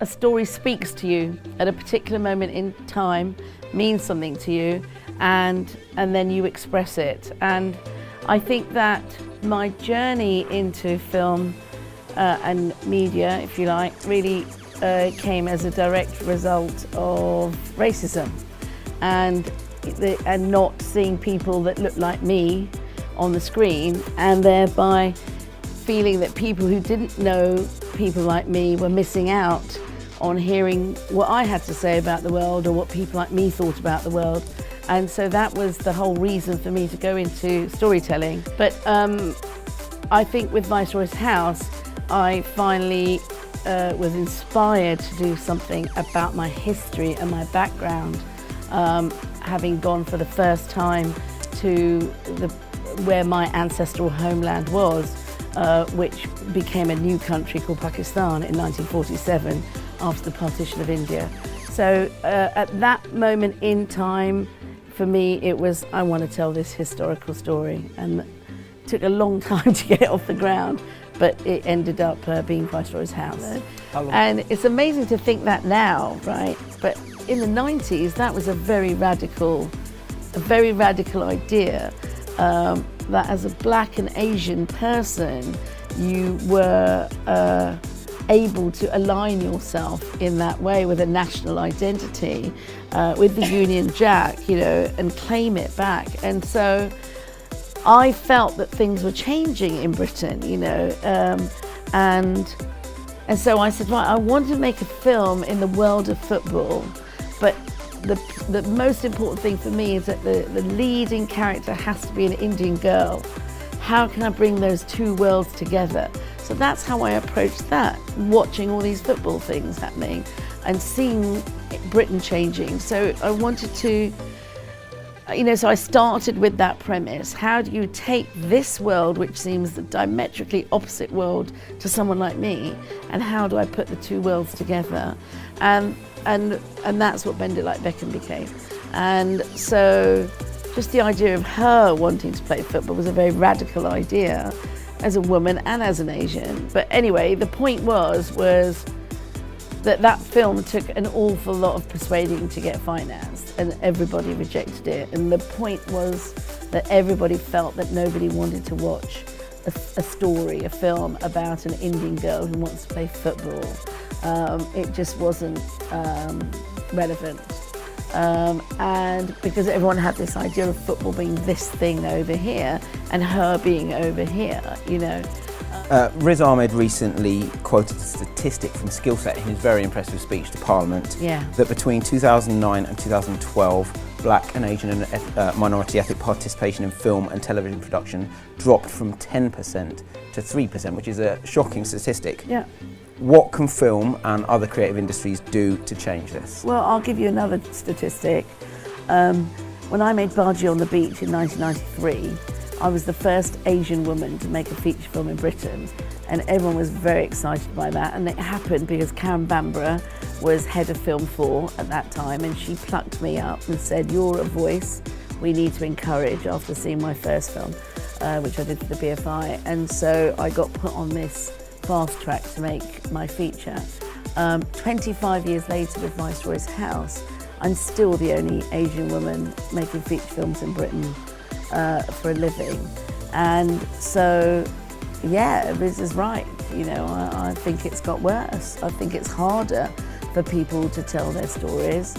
a story speaks to you at a particular moment in time, means something to you, and then you express it. And I think that my journey into film and media, if you like, really came as a direct result of racism and not seeing people that look like me on the screen, and thereby feeling that people who didn't know people like me were missing out on hearing what I had to say about the world or what people like me thought about the world. And so that was the whole reason for me to go into storytelling. But I think with Viceroy's House, I finally was inspired to do something about my history and my background, having gone for the first time to where my ancestral homeland was, which became a new country called Pakistan in 1947 after the partition of India. So at that moment in time, for me, it was, I want to tell this historical story, and it took a long time to get it off the ground, but it ended up being Viceroy's House. And it's amazing to think that now, right? But in the 90s, that was a very radical idea, that as a Black and Asian person, you were able to align yourself in that way with a national identity, with the Union Jack, you know, and claim it back. And so I felt that things were changing in Britain, you know, and so I said, right, I want to make a film in the world of football, but the most important thing for me is that the leading character has to be an Indian girl. How can I bring those two worlds together? So that's how I approached that, watching all these football things happening and seeing Britain changing. So I wanted to, you know, so I started with that premise. How do you take this world, which seems the diametrically opposite world to someone like me, and how do I put the two worlds together? And that's what Bend It Like Beckham became. And so just the idea of her wanting to play football was a very radical idea as a woman and as an Asian. But anyway, the point was that film took an awful lot of persuading to get financed, and everybody rejected it. And the point was that everybody felt that nobody wanted to watch a story, a film about an Indian girl who wants to play football. It just wasn't relevant. And because everyone had this idea of football being this thing over here and her being over here, you know. Riz Ahmed recently quoted a statistic from Skillset in his very impressive speech to Parliament, that between 2009 and 2012, Black and Asian and minority ethnic participation in film and television production dropped from 10% to 3%, which is a shocking statistic. Yeah. What can film and other creative industries do to change this? Well, I'll give you another statistic. When I made Bargee on the Beach in 1993, I was the first Asian woman to make a feature film in Britain, and everyone was very excited by that. And it happened because Karen Bamborough was head of Film 4 at that time, and she plucked me up and said, "You're a voice we need to encourage," after seeing my first film, which I did for the BFI. And so I got put on this fast track to make my feature. 25 years later with Viceroy's House, I'm still the only Asian woman making feature films in Britain for a living. And so, yeah, Riz is right. You know, I think it's got worse. I think it's harder for people to tell their stories.